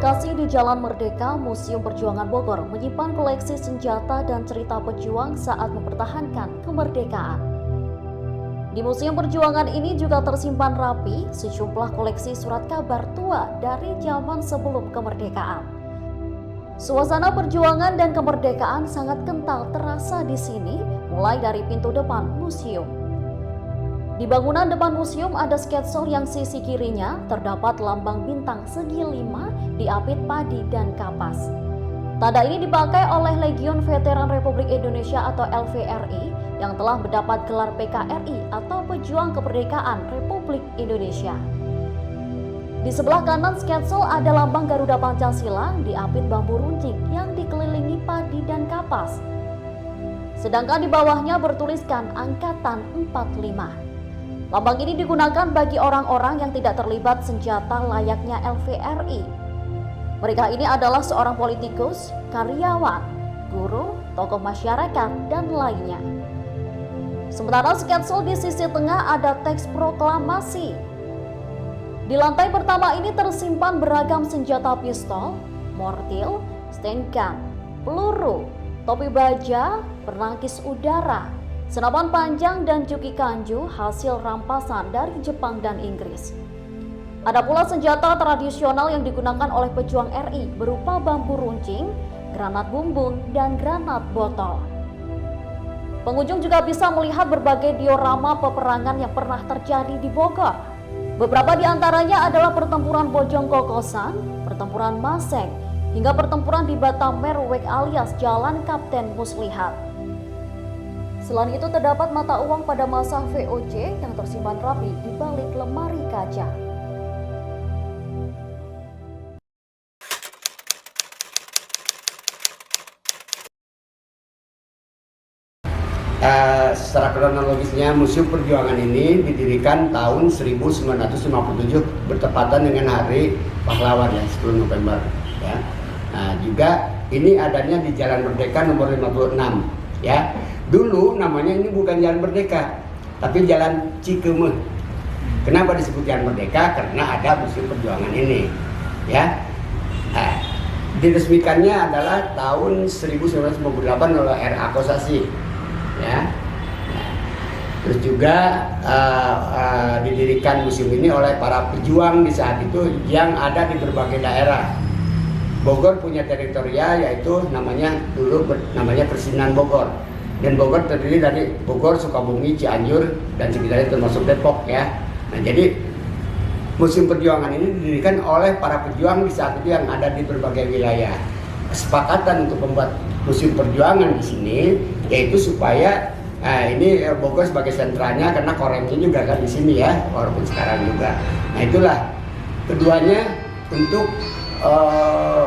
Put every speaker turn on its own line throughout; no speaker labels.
berlokasi di Jalan Merdeka, Museum Perjuangan Bogor menyimpan koleksi senjata dan cerita pejuang saat mempertahankan kemerdekaan. Di Museum Perjuangan ini juga tersimpan rapi sejumlah koleksi surat kabar tua dari zaman sebelum kemerdekaan. Suasana perjuangan dan kemerdekaan sangat kental terasa di sini, mulai dari pintu depan museum. Di bangunan depan museum ada sketsa yang sisi kirinya terdapat lambang bintang segi 5 diapit padi dan kapas. Tanda ini dipakai oleh Legiun Veteran Republik Indonesia atau LVRI yang telah mendapat gelar PKRI atau Pejuang Kemerdekaan Republik Indonesia. Di sebelah kanan sketsa ada lambang Garuda Pancasila diapit bambu runcing yang dikelilingi padi dan kapas. Sedangkan di bawahnya bertuliskan Angkatan 45. Lambang ini digunakan bagi orang-orang yang tidak terlibat senjata layaknya LVRI. Mereka ini adalah seorang politikus, karyawan, guru, tokoh masyarakat, dan lainnya. Sementara sketsa di sisi tengah ada teks proklamasi. Di lantai pertama ini tersimpan beragam senjata pistol, mortir, stand gun, peluru, topi baja, penangkis udara, senapan panjang dan juki kanju hasil rampasan dari Jepang dan Inggris. Ada pula senjata tradisional yang digunakan oleh pejuang RI berupa bambu runcing, granat bumbung, dan granat botol. Pengunjung juga bisa melihat berbagai diorama peperangan yang pernah terjadi di Bogor. Beberapa di antaranya adalah pertempuran Bojong Kokosan, pertempuran Maseng, hingga pertempuran di Batamerwek alias Jalan Kapten Muslihat. Selain itu terdapat mata uang pada masa VOC yang tersimpan rapi di balik lemari kaca.
Secara kronologisnya, Museum Perjuangan ini didirikan tahun 1957 bertepatan dengan Hari Pahlawan ya, 10 November. Ya. Nah, juga ini adanya di Jalan Merdeka nomor 56 ya. Dulu namanya ini bukan Jalan Merdeka, tapi Jalan Cikemeh. Kenapa disebut Jalan Merdeka? Karena ada Museum Perjuangan ini, ya. Nah, diresmikannya adalah tahun 1998 oleh R.A. Kosasi, ya. Nah, terus juga didirikan museum ini oleh para pejuang di saat itu yang ada di berbagai daerah. Bogor punya teritorial yaitu namanya Persinan Bogor. Dan Bogor terdiri dari Bogor, Sukabumi, Cianjur, dan sekitarnya termasuk Depok ya. Nah jadi Museum Perjuangan ini didirikan oleh para pejuang di saat itu yang ada di berbagai wilayah. Kesepakatan untuk membuat Museum Perjuangan di sini yaitu supaya ini Bogor sebagai sentralnya karena koremnya juga kan di sini ya, walaupun sekarang juga. Nah itulah keduanya untuk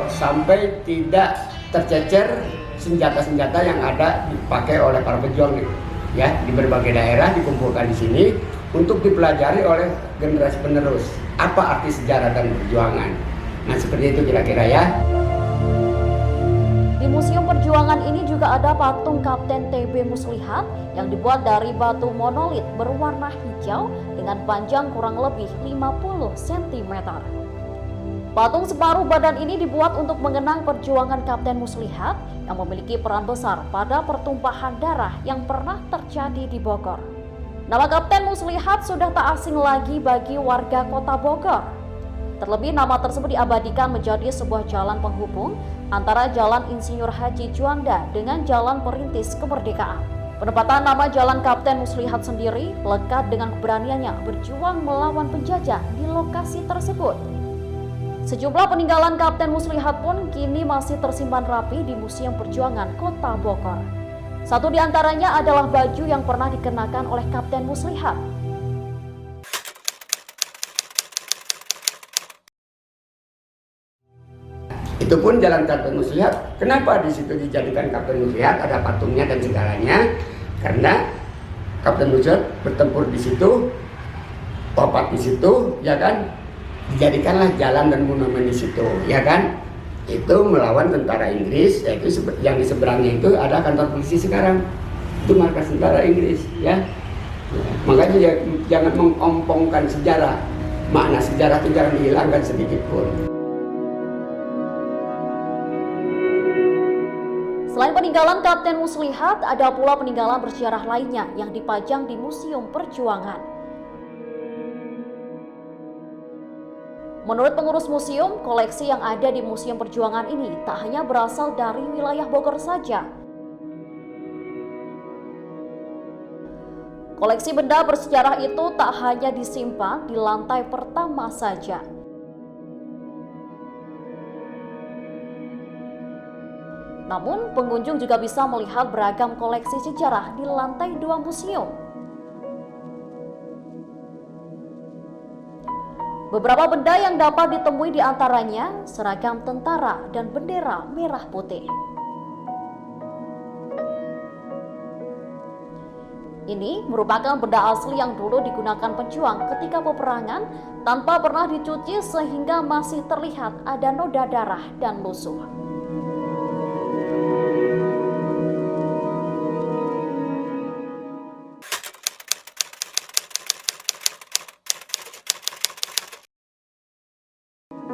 sampai tidak tercecer senjata-senjata yang ada dipakai oleh para pejuang ya di berbagai daerah dikumpulkan di sini untuk dipelajari oleh generasi penerus apa arti sejarah dan perjuangan. Nah seperti itu kira-kira ya.
Di Museum Perjuangan ini juga ada patung Kapten TB Muslihat yang dibuat dari batu monolit berwarna hijau dengan panjang kurang lebih 50 cm. Patung separuh badan ini dibuat untuk mengenang perjuangan Kapten Muslihat yang memiliki peran besar pada pertumpahan darah yang pernah terjadi di Bogor. Nama Kapten Muslihat sudah tak asing lagi bagi warga kota Bogor. Terlebih nama tersebut diabadikan menjadi sebuah jalan penghubung antara Jalan Insinyur Haji Juanda dengan Jalan Perintis Kemerdekaan. Penempatan nama Jalan Kapten Muslihat sendiri lekat dengan keberaniannya berjuang melawan penjajah di lokasi tersebut. Sejumlah peninggalan Kapten Muslihat pun kini masih tersimpan rapi di Museum Perjuangan Kota Bogor. Satu di antaranya adalah baju yang pernah dikenakan oleh Kapten Muslihat.
Itu pun Jalan Kapten Muslihat. Kenapa di situ dijadikan Kapten Muslihat? Ada patungnya dan segalanya. Karena Kapten Muslihat bertempur di situ, wafat di situ, ya kan? Dijadikanlah jalan dan monumen di situ, ya kan? Itu melawan tentara Inggris, yaitu yang di seberangnya itu ada kantor polisi sekarang. Itu markas tentara Inggris, ya. Makanya ya, jangan mengompongkan sejarah. Makna sejarah itu jangan dihilangkan sedikit pun.
Selain peninggalan Kapten Muslihat, ada pula peninggalan bersejarah lainnya yang dipajang di Museum Perjuangan. Menurut pengurus museum, koleksi yang ada di Museum Perjuangan ini tak hanya berasal dari wilayah Bogor saja. Koleksi benda bersejarah itu tak hanya disimpan di lantai pertama saja. Namun, pengunjung juga bisa melihat beragam koleksi sejarah di lantai 2 museum. Beberapa benda yang dapat ditemui di antaranya seragam tentara dan bendera merah putih. Ini merupakan benda asli yang dulu digunakan pejuang ketika peperangan tanpa pernah dicuci sehingga masih terlihat ada noda darah dan lusuh.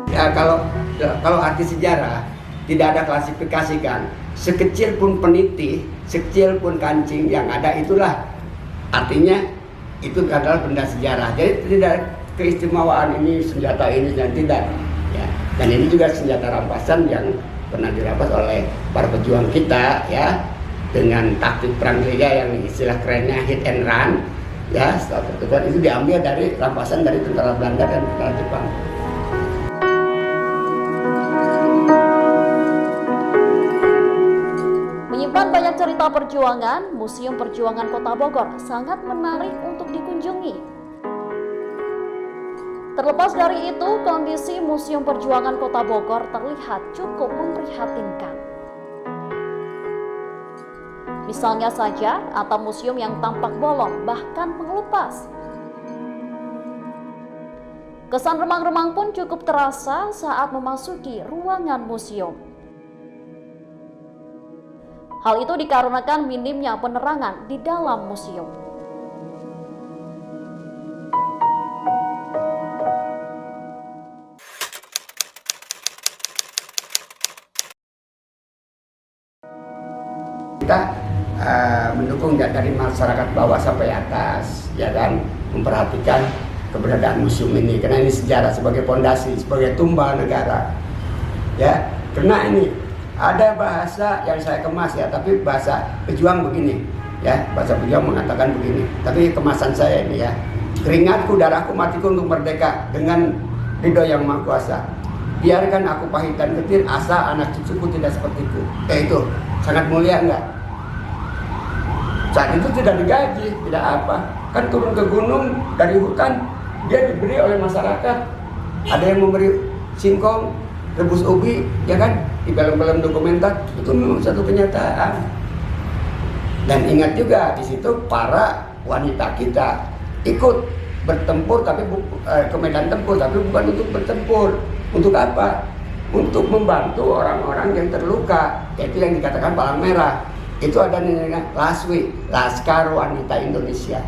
Ya, kalau arti sejarah tidak ada klasifikasikan. Sekecil pun peniti, sekecil pun kancing yang ada itulah artinya itu adalah benda sejarah. Jadi tidak keistimewaan ini senjata ini dan tidak. Ya. Dan ini juga senjata rampasan yang pernah dirampas oleh para pejuang kita ya dengan taktik perang gerilya yang istilah kerennya hit and run. Ya, setelah pertempuran itu diambil dari rampasan dari tentara Belanda dan tentara Jepang.
Menyimpan banyak cerita perjuangan, Museum Perjuangan Kota Bogor sangat menarik untuk dikunjungi. Terlepas dari itu, kondisi Museum Perjuangan Kota Bogor terlihat cukup memprihatinkan. Misalnya saja, atap museum yang tampak bolong bahkan mengelupas. Kesan remang-remang pun cukup terasa saat memasuki ruangan museum. Hal itu dikarenakan minimnya penerangan di dalam museum.
Kita mendukung dari masyarakat bawah sampai atas, ya kan, memperhatikan keberadaan museum ini karena ini sejarah sebagai pondasi, sebagai tumbal negara. Ya, karena ini ada bahasa yang saya kemas ya, tapi bahasa pejuang begini ya, bahasa pejuang mengatakan begini, tapi kemasan saya ini ya, keringatku, darahku, matiku untuk merdeka dengan ridho yang maha kuasa. Biarkan aku pahit dan getir, asa anak cucuku tidak sepertiku. Itu sangat mulia enggak? Saat itu tidak digaji, tidak apa, kan turun ke gunung dari hutan, dia diberi oleh masyarakat. Ada yang memberi singkong, rebus ubi, ya kan, di film-film dokumenter. Itu memang satu kenyataan. Dan ingat juga di situ para wanita kita ikut bertempur, tapi ke medan tempur, tapi bukan untuk bertempur. Untuk apa? Untuk membantu orang-orang yang terluka, yaitu yang dikatakan palang merah. Itu ada namanya LASWI, Laskar Wanita Indonesia.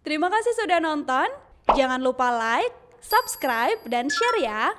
Terima kasih sudah nonton. Jangan lupa like, subscribe, dan share ya.